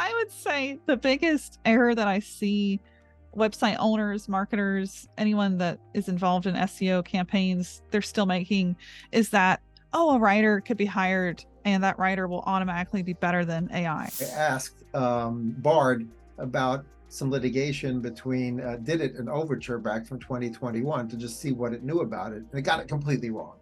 I would say the biggest error that I see website owners, marketers, anyone that is involved in SEO campaigns, they're still making is that, oh, a writer could be hired and that writer will automatically be better than AI. I asked Bard about some litigation between Did It and Overture back from 2021 to just see what it knew about it. And it got it completely wrong,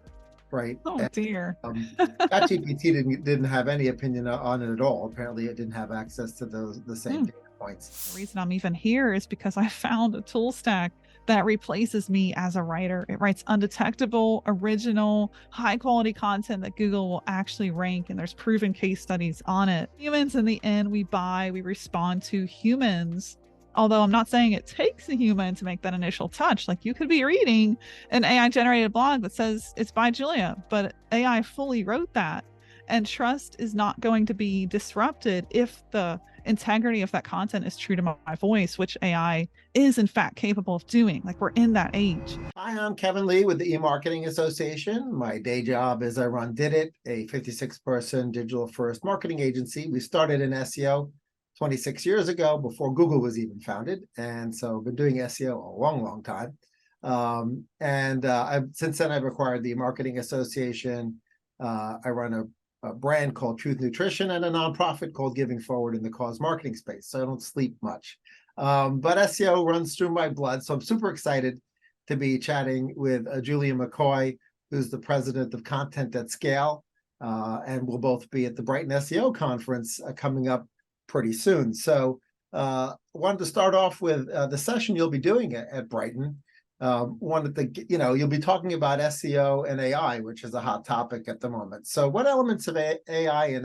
right? Oh, dear. ChatGPT didn't have any opinion on it at all. Apparently, it didn't have access to the same data points. The reason I'm even here is because I found a tool stack that replaces me as a writer. It writes undetectable, original, high quality content that Google will actually rank, and there's proven case studies on it. Humans, in the end, we respond to humans. Although I'm not saying it takes a human to make that initial touch. Like, you could be reading an AI generated blog that says it's by Julia, but AI fully wrote that. And trust is not going to be disrupted if the integrity of that content is true to my voice, which AI is in fact capable of doing. Like, we're in that age. Hi, I'm Kevin Lee with the E-Marketing Association. My day job is I run Did It, a 56-person digital first marketing agency. We started in SEO 26 years ago, before Google was even founded. And so I've been doing SEO a long, long time. Since then, I've acquired the E-Marketing Association. I run a brand called Truth Nutrition and a nonprofit called Giving Forward in the cause marketing space. So I don't sleep much. But SEO runs through my blood. So I'm super excited to be chatting with Julia McCoy, who's the president of Content at Scale. And we'll both be at the Brighton SEO conference coming up pretty soon. So wanted to start off with the session you'll be doing at Brighton. Wanted to, you'll be talking about SEO and AI, which is a hot topic at the moment. So what elements of AI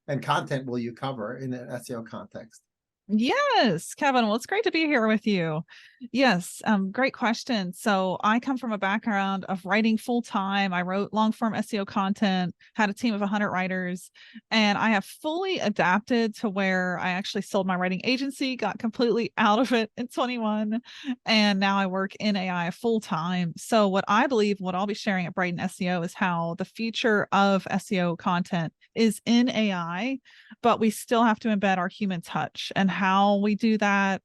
and content will you cover in an SEO context? Yes, Kevin. Well, it's great to be here with you. Yes, great question. So I come from a background of writing full time. I wrote long form SEO content, had a team of 100 writers, and I have fully adapted to where I actually sold my writing agency, got completely out of it in 21, and now I work in AI full time. So what I believe, what I'll be sharing at Brighton SEO is how the future of SEO content is in AI, but we still have to embed our human touch, and how we do that,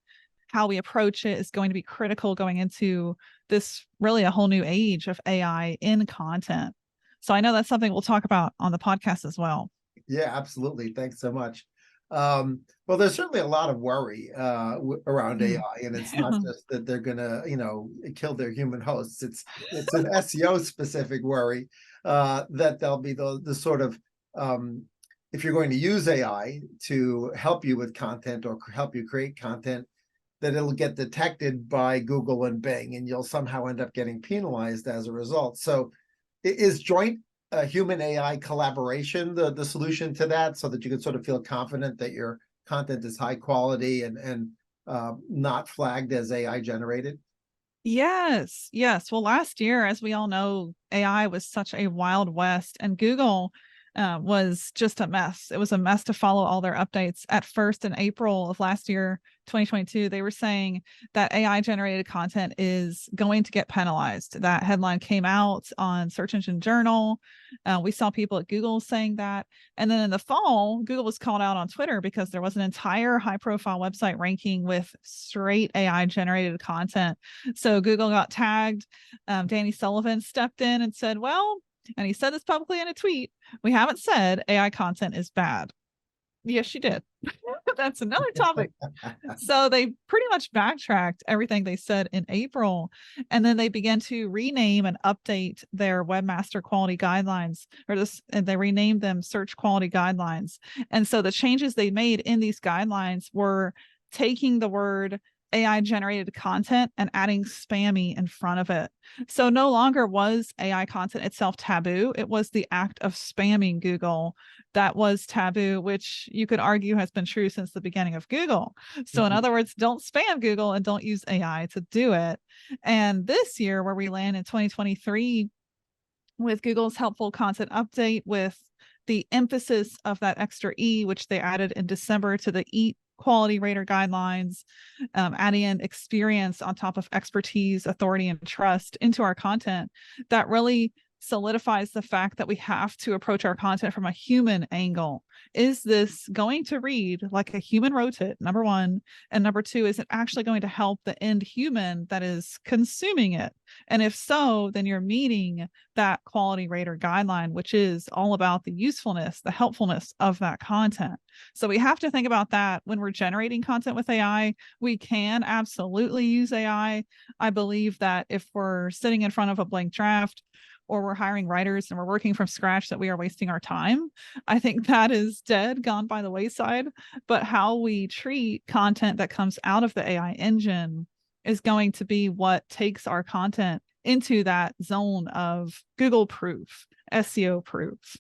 how we approach it is going to be critical going into this really a whole new age of AI in content. So I know that's something we'll talk about on the podcast as well. Yeah, absolutely. Thanks so much. Well, there's certainly a lot of worry around AI, and it's not just that they're gonna, kill their human hosts. It's an SEO specific worry that there'll be the sort of if you're going to use AI to help you with content or help you create content, that it'll get detected by Google and Bing, and you'll somehow end up getting penalized as a result. So is joint human AI collaboration the solution to that, so that you can sort of feel confident that your content is high quality and not flagged as AI generated? Yes. Well, last year, as we all know, AI was such a wild west, and Google was just a mess. It was a mess to follow all their updates. At first, in April of last year, 2022, they were saying that AI generated content is going to get penalized. That headline came out on Search Engine Journal. We saw people at Google saying that. And then in the fall, Google was called out on Twitter because there was an entire high profile website ranking with straight AI generated content. So Google got tagged. Danny Sullivan stepped in and said, well, and he said this publicly in a tweet, we haven't said AI content is bad. Yes, she did. That's another topic. So they pretty much backtracked everything they said in April. And then they began to rename and update their webmaster quality guidelines, and they renamed them search quality guidelines. And so the changes they made in these guidelines were taking the word AI generated content and adding spammy in front of it. So no longer was AI content itself taboo. It was the act of spamming Google that was taboo, which you could argue has been true since the beginning of Google. So in other words, don't spam Google and don't use AI to do it. And this year, where we land in 2023 with Google's helpful content update, with the emphasis of that extra E, which they added in December to the E quality rater guidelines, adding in experience on top of expertise, authority, and trust into our content, that really solidifies the fact that we have to approach our content from a human angle. Is this going to read like a human wrote it, number one? And number two, is it actually going to help the end human that is consuming it? And if so, then you're meeting that quality rater guideline, which is all about the usefulness, the helpfulness of that content. So we have to think about that when we're generating content with AI. We can absolutely use AI. I believe that if we're sitting in front of a blank draft, or we're hiring writers and we're working from scratch, that we are wasting our time. I think that is dead, gone by the wayside. But how we treat content that comes out of the AI engine is going to be what takes our content into that zone of Google proof, SEO proof.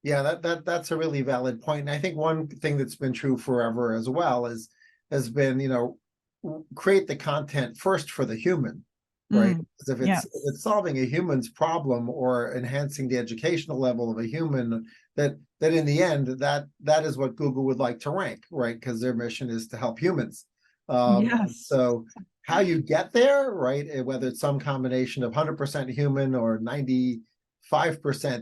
Yeah, that's a really valid point. And I think one thing that's been true forever as well has been, create the content first for the human, right? Because if it's solving a human's problem or enhancing the educational level of a human, that in the end, that is what Google would like to rank, right? Because their mission is to help humans. So how you get there, right? Whether it's some combination of 100% human or 95%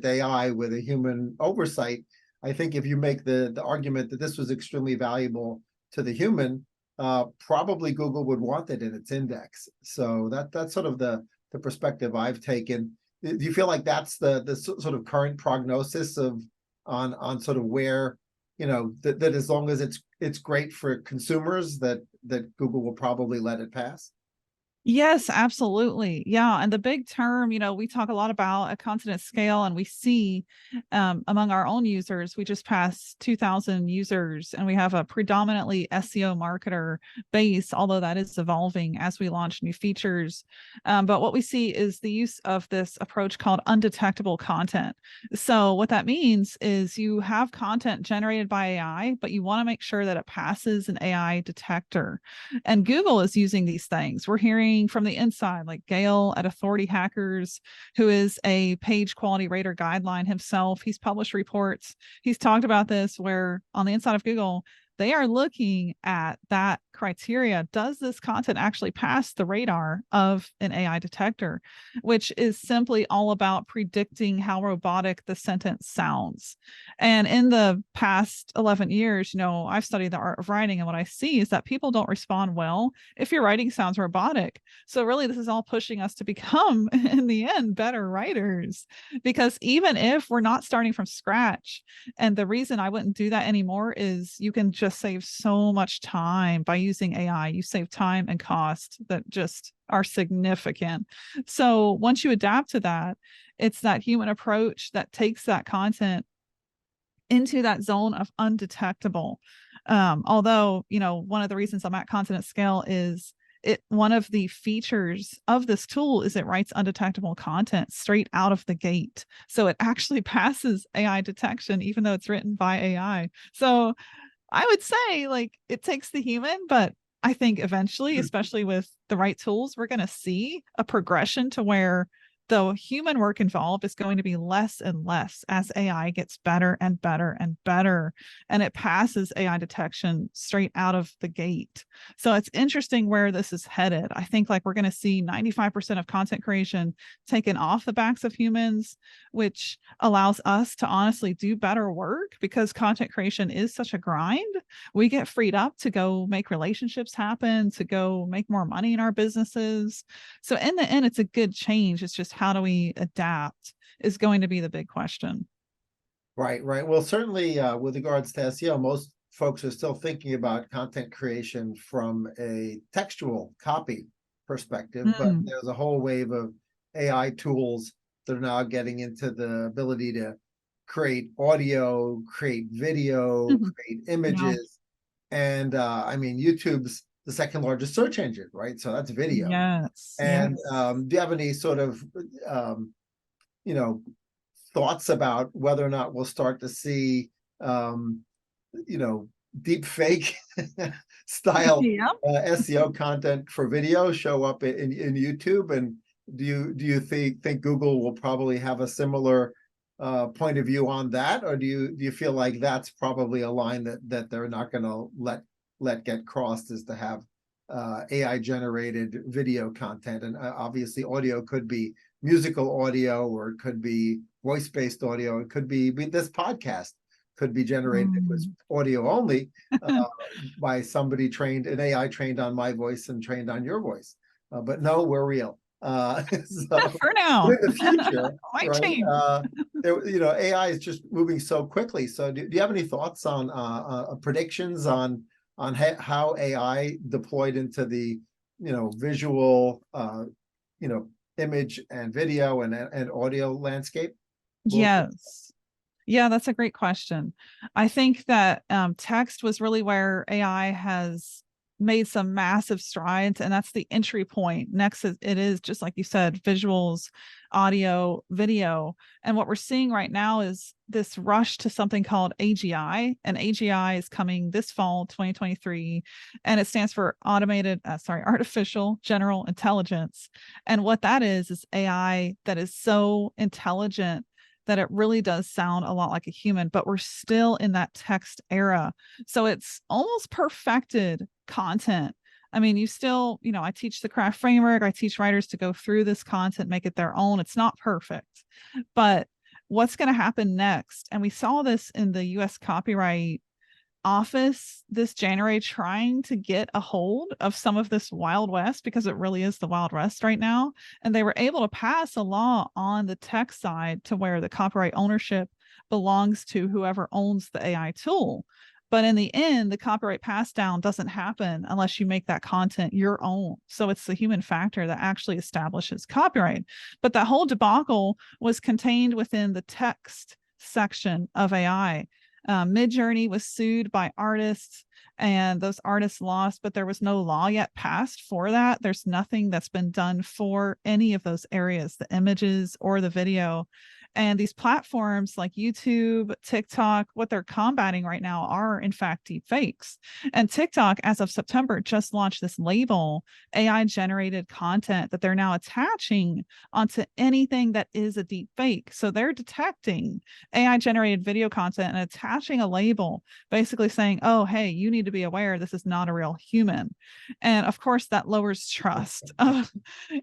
AI with a human oversight, I think if you make the argument that this was extremely valuable to the human, probably Google would want it in its index. So that's sort of the perspective I've taken. Do you feel like that's the sort of current prognosis on sort of where, that as long as it's great for consumers, that Google will probably let it pass? Yes, absolutely. Yeah. And the big term, we talk a lot about a continent scale, and we see among our own users, we just passed 2,000 users, and we have a predominantly SEO marketer base, although that is evolving as we launch new features. But what we see is the use of this approach called undetectable content. So what that means is you have content generated by AI, but you want to make sure that it passes an AI detector. And Google is using these things. We're hearing from the inside, like Gail at Authority Hackers, who is a page quality rater guideline himself. He's published reports. He's talked about this, where on the inside of Google, they are looking at that criteria. Does this content actually pass the radar of an AI detector, which is simply all about predicting how robotic the sentence sounds. And in the past 11 years, I've studied the art of writing, and what I see is that people don't respond well if your writing sounds robotic. So really, this is all pushing us to become, in the end, better writers, because even if we're not starting from scratch, and the reason I wouldn't do that anymore is you can just save so much time by using AI. You save time and cost that just are significant. So once you adapt to that, it's that human approach that takes that content into that zone of undetectable. Although, one of the reasons I'm at continent scale is one of the features of this tool is it writes undetectable content straight out of the gate. So it actually passes AI detection, even though it's written by AI. So I would say, it takes the human, but I think eventually, especially with the right tools, we're going to see a progression to where the human work involved is going to be less and less as AI gets better and better and better, and it passes AI detection straight out of the gate. So it's interesting where this is headed. I think we're going to see 95% of content creation taken off the backs of humans, which allows us to honestly do better work, because content creation is such a grind. We get freed up to go make relationships happen, to go make more money in our businesses. So in the end, it's a good change. It's just, how do we adapt is going to be the big question. Right. Well, certainly with regards to SEO, most folks are still thinking about content creation from a textual copy perspective, but there's a whole wave of AI tools that are now getting into the ability to create audio, create video, create images. And YouTube's the second largest search engine, right? So that's video. Yes. And do you have any sort of, thoughts about whether or not we'll start to see, deep fake style SEO content for video show up in YouTube? And do you think Google will probably have a similar point of view on that, or do you feel like that's probably a line that they're not going to let get crossed, is to have AI generated video content? And obviously audio could be musical audio, or it could be voice-based audio. It could be this podcast could be generated with audio only by somebody trained, an AI trained on my voice and trained on your voice. But no, we're real. So For now. in the future, Might right? change. AI is just moving so quickly. So do you have any thoughts on predictions on how AI deployed into the visual image and video and audio landscape? Yes. Yeah, that's a great question. I think that text was really where AI has made some massive strides, and that's the entry point. Next, it is just like you said, visuals, audio, video. And what we're seeing right now is this rush to something called AGI, and AGI is coming this fall, 2023, and it stands for artificial general intelligence. And what that is AI that is so intelligent that it really does sound a lot like a human, but we're still in that text era. So it's almost perfected content. I mean, you still, I teach the craft framework. I teach writers to go through this content, make it their own. It's not perfect, but what's going to happen next? And we saw this in the US Copyright Office this January, trying to get a hold of some of this Wild West, because it really is the Wild West right now. And they were able to pass a law on the tech side to where the copyright ownership belongs to whoever owns the AI tool. But in the end, the copyright pass down doesn't happen unless you make that content your own. So it's the human factor that actually establishes copyright. But that whole debacle was contained within the text section of AI. Midjourney was sued by artists, and those artists lost, but there was no law yet passed for that. There's nothing that's been done for any of those areas, the images or the video. And these platforms like YouTube, TikTok, what they're combating right now are, in fact, deep fakes. And TikTok, as of September, just launched this label, AI generated content, that they're now attaching onto anything that is a deep fake. So they're detecting AI generated video content and attaching a label, basically saying, oh, hey, you need to be aware this is not a real human. And of course, that lowers trust.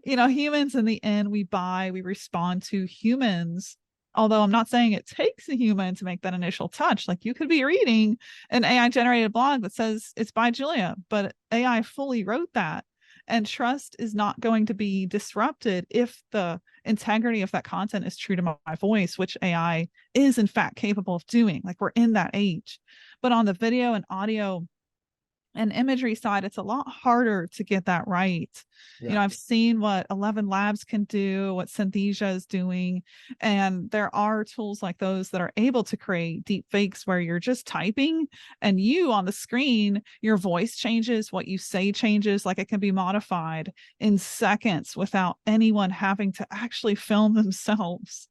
Humans in the end, we respond to humans. Although I'm not saying it takes a human to make that initial touch. Like, you could be reading an AI generated blog that says it's by Julia, but AI fully wrote that. And trust is not going to be disrupted if the integrity of that content is true to my voice, which AI is in fact capable of doing. Like, we're in that age. But on the video and audio and imagery side, it's a lot harder to get that right. Yeah. I've seen what 11 Labs can do, what Synthesia is doing, and there are tools like those that are able to create deep fakes where you're just typing and you on the screen, your voice changes, what you say changes, like it can be modified in seconds without anyone having to actually film themselves.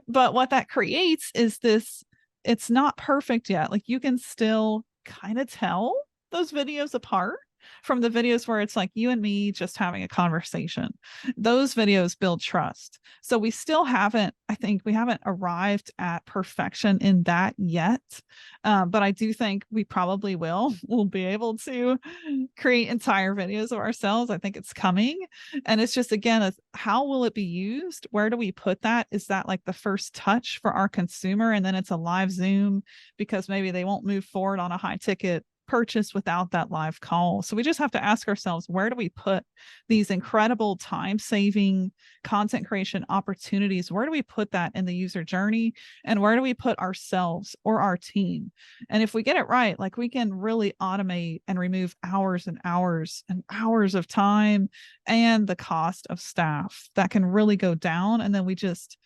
But what that creates is this, it's not perfect yet. Like, you can still kind of tell those videos apart from the videos where it's like you and me just having a conversation. Those videos build trust. So we still haven't, I think we haven't arrived at perfection in that yet. But I do think we probably will. We'll be able to create entire videos of ourselves. I think it's coming. And it's just, again, how will it be used? Where do we put that? Is that like the first touch for our consumer? And then it's a live Zoom because maybe they won't move forward on a high ticket purchase without that live call. So we just have to ask ourselves, where do we put these incredible time-saving content creation opportunities? Where do we put that in the user journey? And where do we put ourselves or our team? And if we get it right, like, we can really automate and remove hours and hours and hours of time and the cost of staff. That can really go down. And then we just,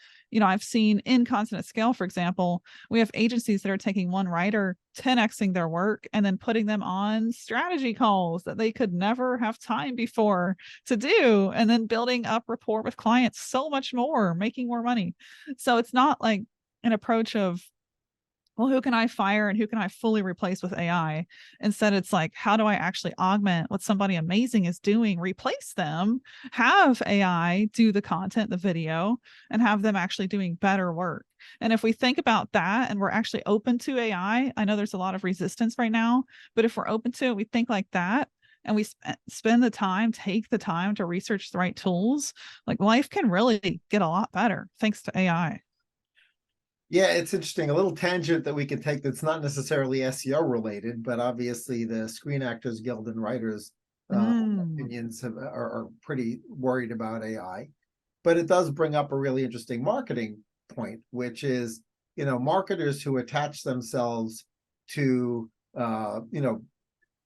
I've seen in Content at Scale, for example, we have agencies that are taking one writer, 10xing their work, and then putting them on strategy calls that they could never have time before to do, and then building up rapport with clients so much more, making more money. So it's not like an approach of, well, who can I fire and who can I fully replace with AI? Instead, it's like, how do I actually augment what somebody amazing is doing, replace them, have AI do the content, the video, and have them actually doing better work. And if we think about that and we're actually open to AI, I know there's a lot of resistance right now, but if we're open to it, we think like that, and we spend the time, take the time to research the right tools, like life can really get a lot better thanks to AI. Yeah, it's interesting. A little tangent that we can take that's not necessarily SEO related, but obviously the Screen Actors Guild and writers opinions are pretty worried about AI. But it does bring up a really interesting marketing point, which is, marketers who attach themselves to,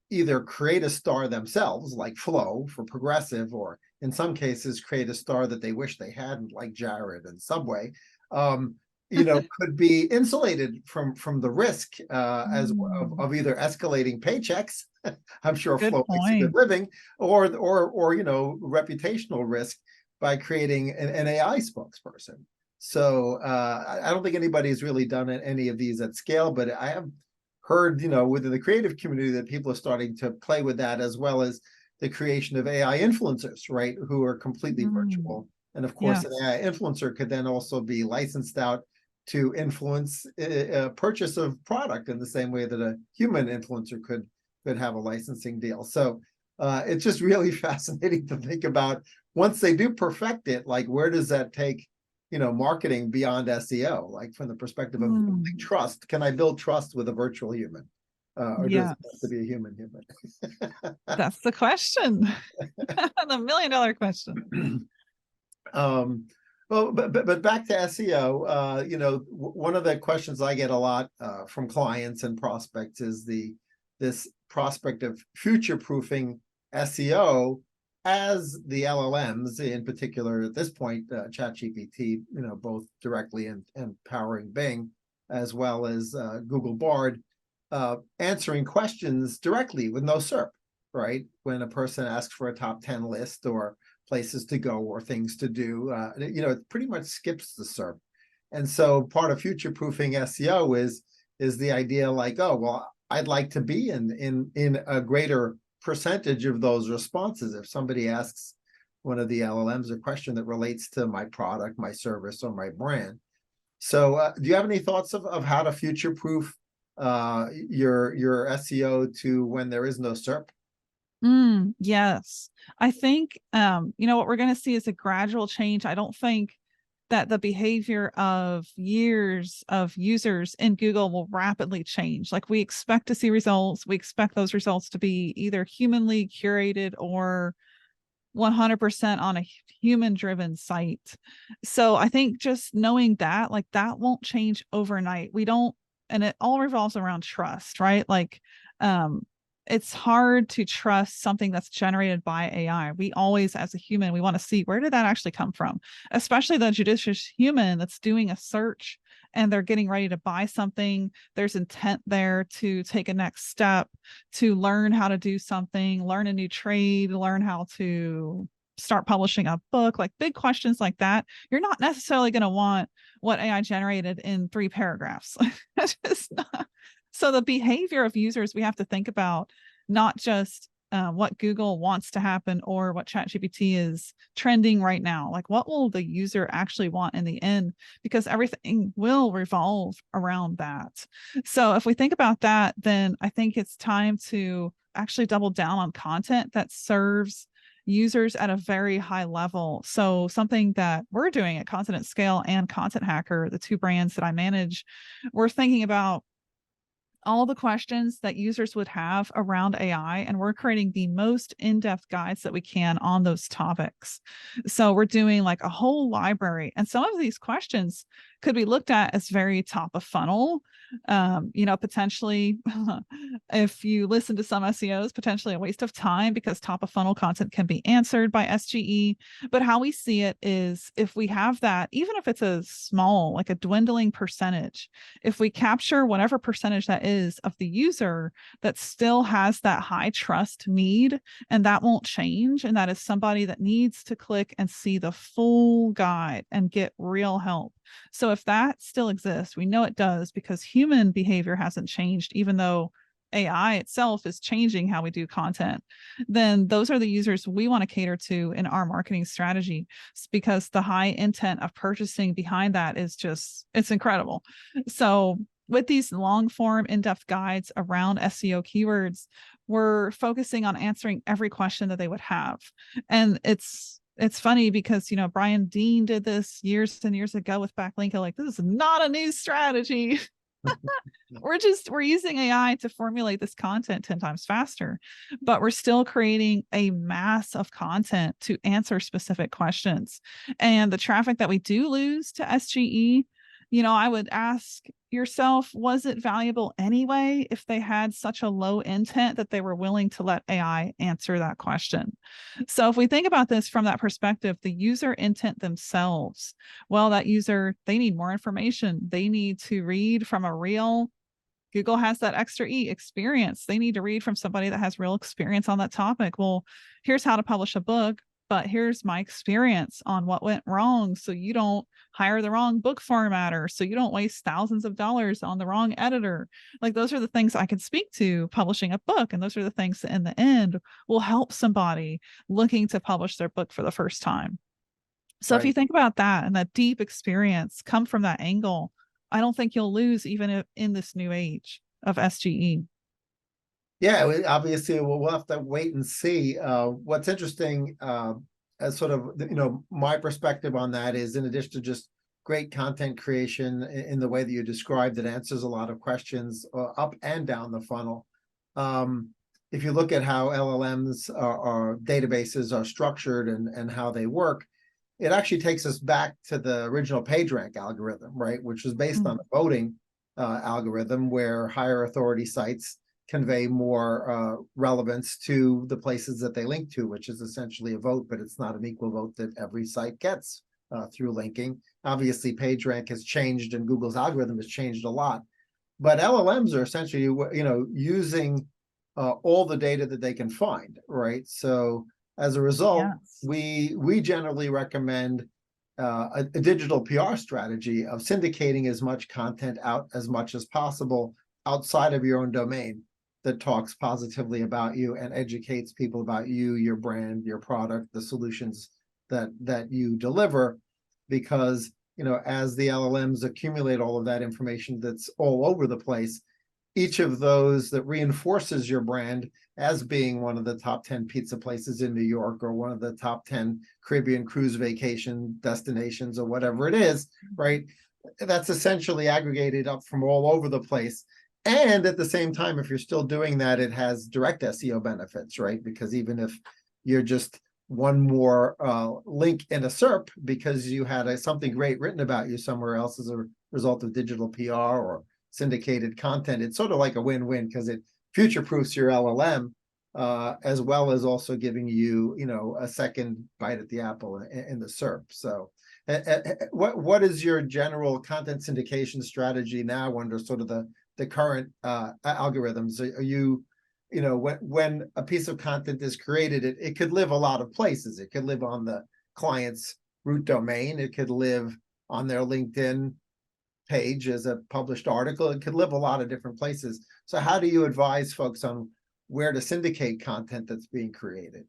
either create a star themselves, like Flow for Progressive, or in some cases create a star that they wish they hadn't, like Jared and Subway. Could be insulated from the risk as of either escalating paychecks. I'm sure Good Flow makes a good point. living, or reputational risk by creating an AI spokesperson. So I don't think anybody's really done any of these at scale, but I have heard, within the creative community that people are starting to play with that, as well as the creation of AI influencers, right, who are completely virtual. And of course, an Yes. AI influencer could then also be licensed out to influence a purchase of product in the same way that a human influencer could have a licensing deal. So it's just really fascinating to think about, once they do perfect it, like where does that take, marketing beyond SEO, like from the perspective of building trust. Can I build trust with a virtual human? Or does it have to be a human? That's the question. The $1,000,000 question. Well, but back to SEO, one of the questions I get a lot from clients and prospects is this prospect of future-proofing SEO as the LLMs, in particular at this point, ChatGPT, both directly and powering Bing, as well as Google Bard, answering questions directly with no SERP, right? When a person asks for a top 10 list or places to go or things to do, it pretty much skips the SERP. And so part of future-proofing SEO is the idea like, oh, well, I'd like to be in a greater percentage of those responses. If somebody asks one of the LLMs a question that relates to my product, my service, or my brand. So do you have any thoughts of how to future-proof your SEO to when there is no SERP? Yes. I think, what we're going to see is a gradual change. I don't think that the behavior of years of users in Google will rapidly change. Like, we expect to see results. We expect those results to be either humanly curated or 100% on a human driven site. So I think just knowing that, like, that won't change overnight. And it all revolves around trust, right? Like, it's hard to trust something that's generated by AI. We always, as a human, we want to see, where did that actually come from? Especially the judicious human that's doing a search and they're getting ready to buy something. There's intent there to take a next step, to learn how to do something, learn a new trade, learn how to start publishing a book, like big questions like that. You're not necessarily going to want what AI generated in 3 paragraphs. That's just not. So the behavior of users, we have to think about, not just what Google wants to happen or what ChatGPT is trending right now. Like, what will the user actually want in the end? Because everything will revolve around that. So if we think about that, then I think it's time to actually double down on content that serves users at a very high level. So something that we're doing at Content at Scale and Content Hacker, the 2 brands that I manage, we're thinking about all the questions that users would have around AI, and we're creating the most in-depth guides that we can on those topics. So we're doing like a whole library, and some of these questions could be looked at as very top of funnel. Potentially, if you listen to some SEOs, potentially a waste of time because top of funnel content can be answered by SGE. But how we see it is, if we have that, even if it's a small, like a dwindling percentage, if we capture whatever percentage that is of the user that still has that high trust need, and that won't change, and that is somebody that needs to click and see the full guide and get real help. So if that still exists, we know it does, because human behavior hasn't changed, even though AI itself is changing how we do content, then those are the users we want to cater to in our marketing strategy, because the high intent of purchasing behind that is just, it's incredible. So with these long form in-depth guides around SEO keywords, were focusing on answering every question that they would have. And it's funny because, Brian Dean did this years and years ago with backlinking. Like, this is not a new strategy. We're using AI to formulate this content 10 times faster, but we're still creating a mass of content to answer specific questions. And the traffic that we do lose to SGE, I would ask yourself, was it valuable anyway if they had such a low intent that they were willing to let AI answer that question? So if we think about this from that perspective, the user intent themselves, well, that user, they need more information. They need to read from a real, Google has that extra E, experience. They need to read from somebody that has real experience on that topic. Well, here's how to publish a book, but here's my experience on what went wrong, so you don't hire the wrong book formatter, so you don't waste thousands of dollars on the wrong editor. Like, those are the things I can speak to publishing a book, and those are the things that in the end will help somebody looking to publish their book for the first time. So if you think about that and that deep experience come from that angle, I don't think you'll lose even in this new age of SGE. Yeah, obviously we'll have to wait and see. What's interesting, as sort of, my perspective on that is, in addition to just great content creation in the way that you described, that answers a lot of questions up and down the funnel. If you look at how LLMs or databases are structured and how they work, it actually takes us back to the original PageRank algorithm, right? Which was based on a voting algorithm where higher authority sites convey more relevance to the places that they link to, which is essentially a vote, but it's not an equal vote that every site gets through linking. Obviously, PageRank has changed and Google's algorithm has changed a lot, but LLMs are essentially, using all the data that they can find, right? So as a result, we generally recommend a digital PR strategy of syndicating as much content out as much as possible outside of your own domain that talks positively about you and educates people about you, your brand, your product, the solutions that you deliver. Because, as the LLMs accumulate all of that information that's all over the place, each of those that reinforces your brand as being one of the top 10 pizza places in New York, or one of the top 10 Caribbean cruise vacation destinations, or whatever it is, right? That's essentially aggregated up from all over the place. And at the same time, if you're still doing that, it has direct SEO benefits, right? Because even if you're just one more link in a SERP because you had something great written about you somewhere else as a result of digital PR or syndicated content, it's sort of like a win-win, because it future-proofs your LLM, as well as also giving you, a second bite at the apple in the SERP. So what is your general content syndication strategy now under sort of the current algorithms? Are you, when a piece of content is created, it could live a lot of places. It could live on the client's root domain. It could live on their LinkedIn page as a published article. It could live a lot of different places. So how do you advise folks on where to syndicate content that's being created?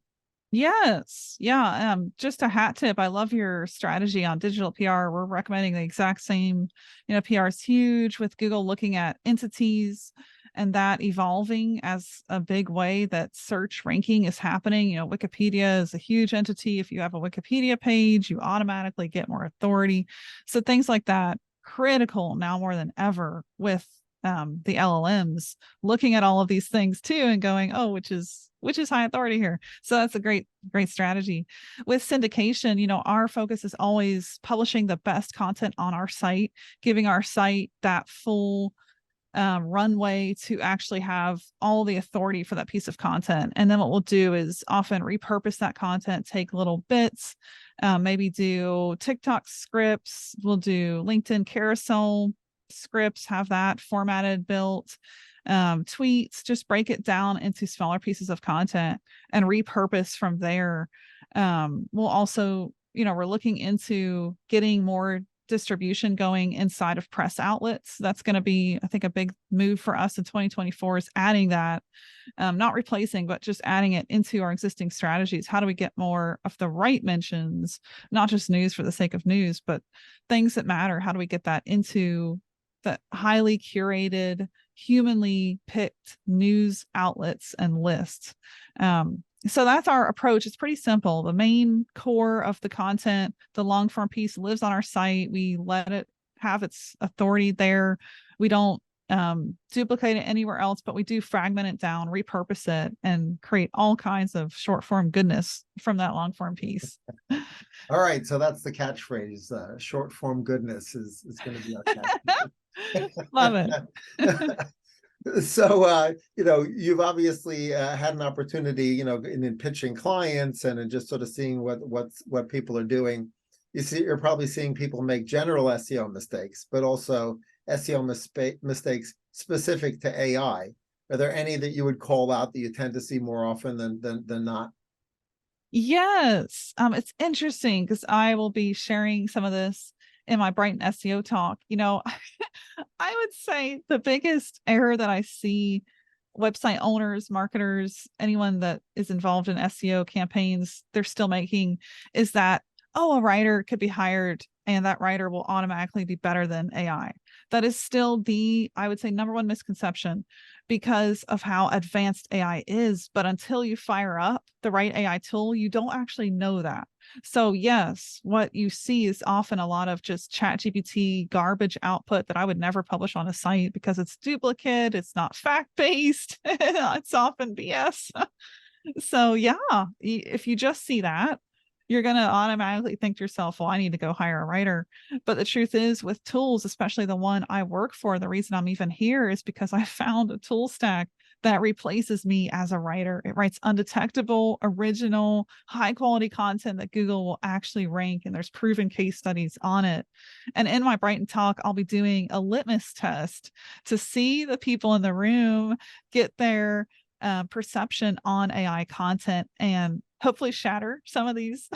Yes. Yeah. Just a hat tip. I love your strategy on digital PR. We're recommending the exact same. PR is huge, with Google looking at entities and that evolving as a big way that search ranking is happening. Wikipedia is a huge entity. If you have a Wikipedia page, you automatically get more authority. So things like that, critical now more than ever, with the LLMs looking at all of these things too and going, oh, which is high authority here. So that's a great strategy. With syndication, our focus is always publishing the best content on our site, giving our site that full runway to actually have all the authority for that piece of content. And then what we'll do is often repurpose that content, take little bits, maybe do TikTok scripts, we'll do LinkedIn carousel scripts, have that formatted, built, tweets, just break it down into smaller pieces of content and repurpose from there. We'll also, we're looking into getting more distribution going inside of press outlets. That's going to be, I think, a big move for us in 2024, is adding that, not replacing, but just adding it into our existing strategies. How do we get more of the right mentions, not just news for the sake of news, but things that matter? How do we get that into that highly curated, humanly picked news outlets and lists. So that's our approach. It's pretty simple. The main core of the content, the long form piece, lives on our site. We let it have its authority there. We don't duplicate it anywhere else, but we do fragment it down, repurpose it, and create all kinds of short form goodness from that long form piece. All right, so that's the catchphrase. Short form goodness is going to be our catchphrase. Love it. So, you've obviously had an opportunity, in pitching clients and in just sort of seeing what people are doing. You're probably seeing people make general SEO mistakes, but also SEO mistakes specific to AI. Are there any that you would call out that you tend to see more often than not? Yes. It's interesting because I will be sharing some of this in my Brighton SEO talk. I would say the biggest error that I see website owners, marketers, anyone that is involved in SEO campaigns, they're still making is that, a writer could be hired and that writer will automatically be better than AI. That is still I would say, number one misconception because of how advanced AI is. But until you fire up the right AI tool, you don't actually know that. So yes, what you see is often a lot of just ChatGPT garbage output that I would never publish on a site because it's duplicate, it's not fact-based, it's often BS. So yeah, if you just see that, you're going to automatically think to yourself, well, I need to go hire a writer. But the truth is with tools, especially the one I work for, the reason I'm even here is because I found a tool stack that replaces me as a writer. It writes undetectable, original, high quality content that Google will actually rank. And there's proven case studies on it. And in my Brighton talk, I'll be doing a litmus test to see the people in the room get their perception on AI content and hopefully shatter some of these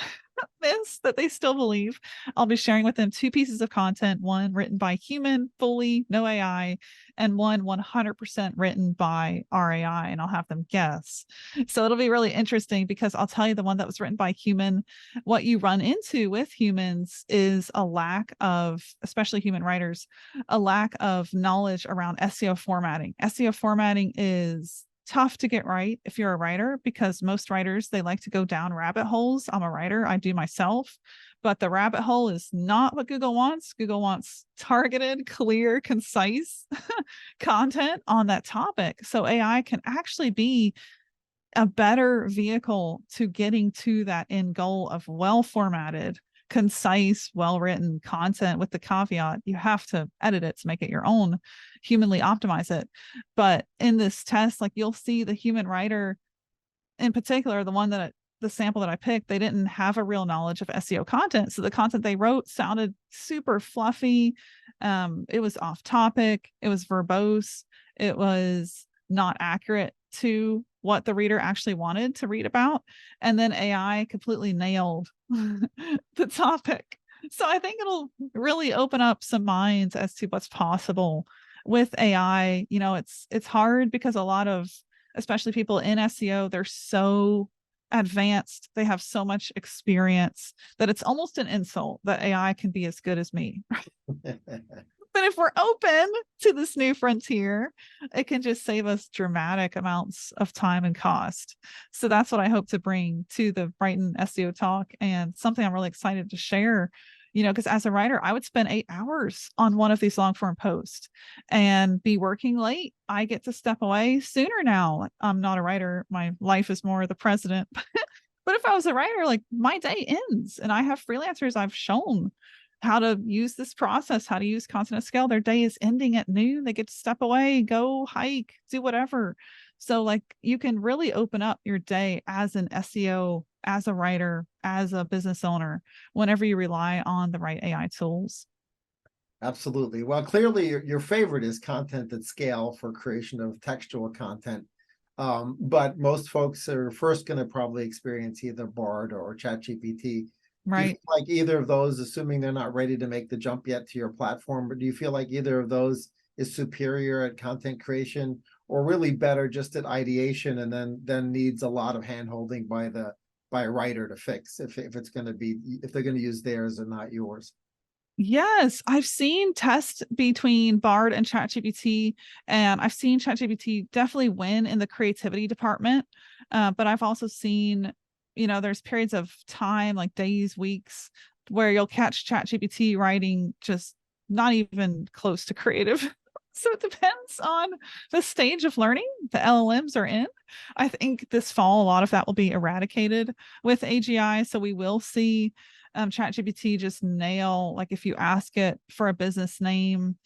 myths that they still believe. I'll be sharing with them 2 pieces of content, one written by human, fully, no AI, and one 100% written by RAI, and I'll have them guess. So it'll be really interesting because I'll tell you the one that was written by human, what you run into with humans is a lack of, especially human writers, a lack of knowledge around SEO formatting. SEO formatting is tough to get right if you're a writer because most writers, they like to go down rabbit holes. I'm a writer, I do myself, but the rabbit hole is not what Google wants. Google wants targeted, clear, concise content on that topic. So AI can actually be a better vehicle to getting to that end goal of well-formatted, concise, well-written content, with the caveat you have to edit it to make it your own, humanly optimize it. But in this test, like, you'll see the human writer in particular, the sample that I picked, they didn't have a real knowledge of SEO content. So the content they wrote sounded super fluffy. It was off topic. It was verbose. It was not accurate to what the reader actually wanted to read about. And then AI completely nailed the topic. So I think it'll really open up some minds as to what's possible with AI. It's hard because a lot of, especially people in SEO, they're so advanced, they have so much experience that it's almost an insult that AI can be as good as me. But if we're open to this new frontier, it can just save us dramatic amounts of time and cost. So that's what I hope to bring to the Brighton SEO talk, and something I'm really excited to share. Because as a writer, I would spend 8 hours on one of these long form posts and be working late. I get to step away sooner now. I'm not a writer. My life is more the president. But if I was a writer, like, my day ends, and I have freelancers I've shown how to use this process, how to use content at scale. Their day is ending at noon. They get to step away, go hike, do whatever. So like, you can really open up your day as an SEO, as a writer, as a business owner, whenever you rely on the right AI tools. Absolutely. Well, clearly your favorite is content at scale for creation of textual content. But most folks are first going to probably experience either Bard or ChatGPT. Do you Right. feel like either of those, assuming they're not ready to make the jump yet to your platform, but do you feel like either of those is superior at content creation, or really better just at ideation, and then needs a lot of handholding by a writer to fix if they're going to use theirs and not yours? Yes, I've seen tests between Bard and ChatGPT, and I've seen ChatGPT definitely win in the creativity department. But I've also seen, there's periods of time, like days, weeks, where you'll catch ChatGPT writing just not even close to creative. So it depends on the stage of learning the LLMs are in. I think this fall, a lot of that will be eradicated with AGI. So we will see ChatGPT just nail, like if you ask it for a business name,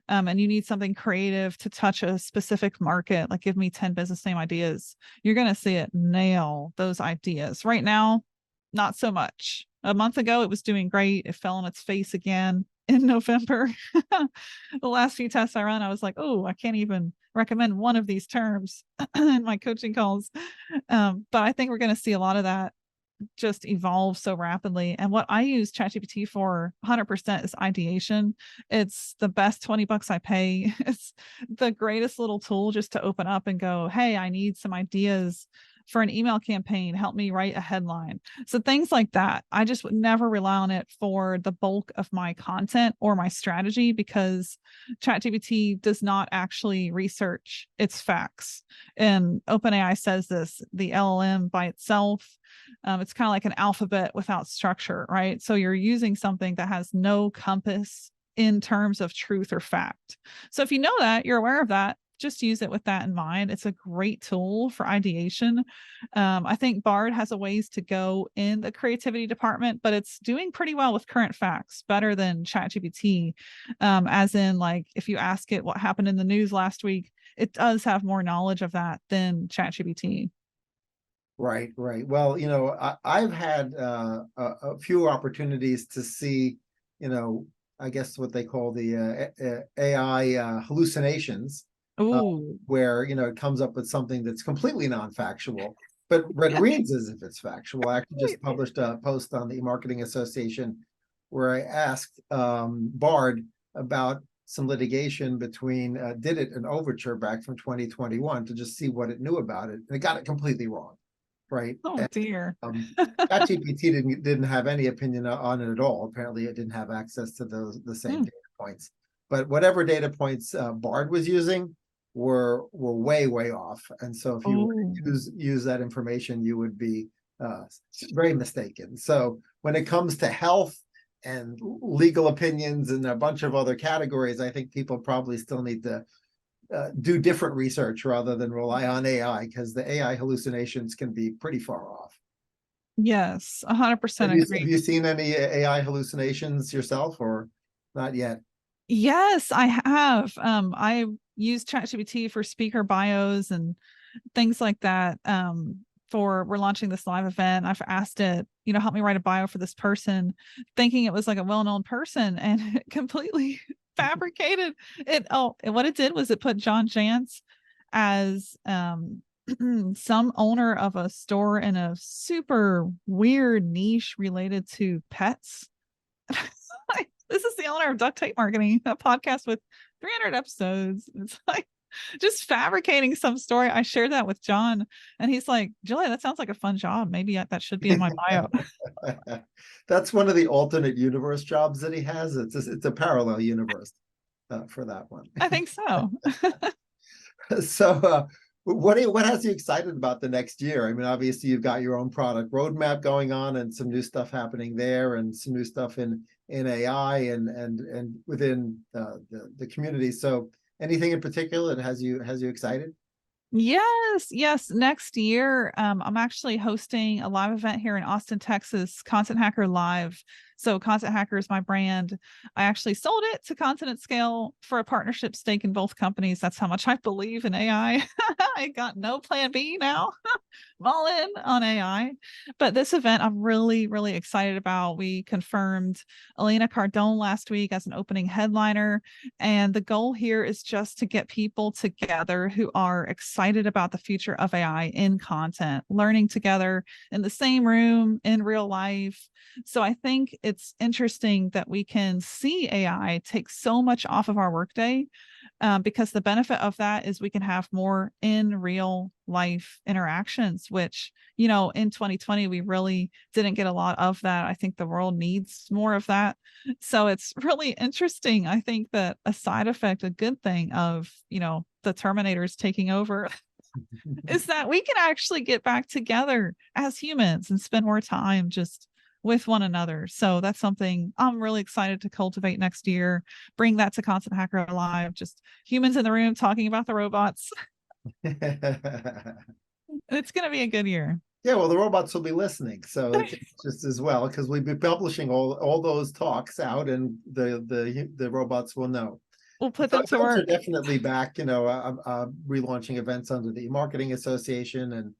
and you need something creative to touch a specific market, like give me 10 business name ideas, you're going to see it nail those ideas. Right now, not so much. A month ago, it was doing great. It fell on its face again in November. The last few tests I run, I was like, oh, I can't even recommend one of these terms in my coaching calls. But I think we're going to see a lot of that just evolve so rapidly. And what I use ChatGPT for 100% is ideation. It's the best $20 I pay. It's the greatest little tool just to open up and go, hey, I need some ideas for an email campaign. Help me write a headline. So things like that. I just would never rely on it for the bulk of my content or my strategy, because ChatGPT does not actually research its facts. And OpenAI says this, the LLM by itself, it's kind of like an alphabet without structure, right? So you're using something that has no compass in terms of truth or fact. So if you know that, you're aware of that, just use it with that in mind. It's a great tool for ideation. I think Bard has a ways to go in the creativity department, but it's doing pretty well with current facts, better than ChatGPT. As in, like, if you ask it what happened in the news last week, it does have more knowledge of that than ChatGPT. Right, right. Well, I've had a few opportunities to see, I guess what they call the AI hallucinations, uh, Oh, where it comes up with something that's completely non-factual, but yeah. reads as if it's factual. I actually just published a post on the Marketing Association where I asked Bard about some litigation between Did It and Overture back from 2021 to just see what it knew about it, and it got it completely wrong. Right. Oh And dear. ChatGPT didn't have any opinion on it at all. Apparently, it didn't have access to the same Hmm. data points. But whatever data points Bard was using were way off. And so if you were Oh. to use that information, you would be uh, very mistaken. So when it comes to health and legal opinions and a bunch of other categories, I think people probably still need to do different research rather than rely on AI, because the AI hallucinations can be pretty far off. Yes, 100% Have agree. you seen any AI hallucinations yourself, or not yet? Yes, I have. I use ChatGPT for speaker bios and things like that. For we're launching this live event. I've asked it, help me write a bio for this person, thinking it was like a well-known person, and it completely fabricated it. Oh, and what it did was it put John Jantz as some owner of a store in a super weird niche related to pets. This is the owner of Duct Tape Marketing, a podcast with 300 episodes. It's like just fabricating some story. I shared that with John, and he's like, Julia, that sounds like a fun job. Maybe that should be in my bio. That's one of the alternate universe jobs that he has. It's a parallel universe for that one. I think so. So, what has you excited about the next year? I mean, obviously you've got your own product roadmap going on, and some new stuff happening there, and some new stuff in AI and within the community. So, anything in particular that has you excited? Yes, yes. Next year, I'm actually hosting a live event here in Austin, Texas, Content Hacker Live. So Content Hacker is my brand. I actually sold it to Continent Scale for a partnership stake in both companies. That's how much I believe in AI. I got no plan B now. I'm all in on AI. But this event I'm really, really excited about. We confirmed Elena Cardone last week as an opening headliner. And the goal here is just to get people together who are excited about the future of AI in content, learning together in the same room in real life. So I think it's interesting that we can see AI take so much off of our workday, because the benefit of that is we can have more in real life interactions, which, you know, in 2020, we really didn't get a lot of that. I think the world needs more of that. So it's really interesting. I think that a side effect, a good thing of, you know, the Terminators taking over is that we can actually get back together as humans and spend more time just with one another. So that's something I'm really excited to cultivate next year. Bring that to Content Hacker Live, just humans in the room talking about the robots. It's going to be a good year. Yeah, well, the robots will be listening, so it's just as well, because we'll be publishing all those talks out, and the robots will know. We'll put So them to events are work. definitely back. You know, relaunching events under the Marketing Association and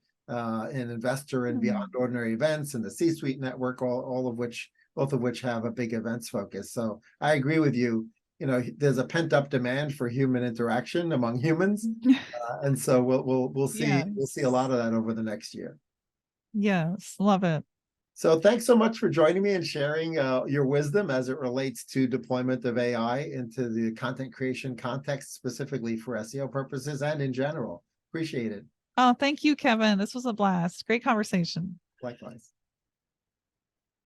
Investor and Beyond Ordinary Events and the C-Suite Network, both of which have a big events focus. So I agree with you. You know, there's a pent-up demand for human interaction among humans, and so we'll see a lot of that over the next year. Yes, love it. So thanks so much for joining me and sharing your wisdom as it relates to deployment of AI into the content creation context, specifically for SEO purposes and in general. Appreciate it. Oh, thank you, Kevin. This was a blast. Great conversation. Likewise.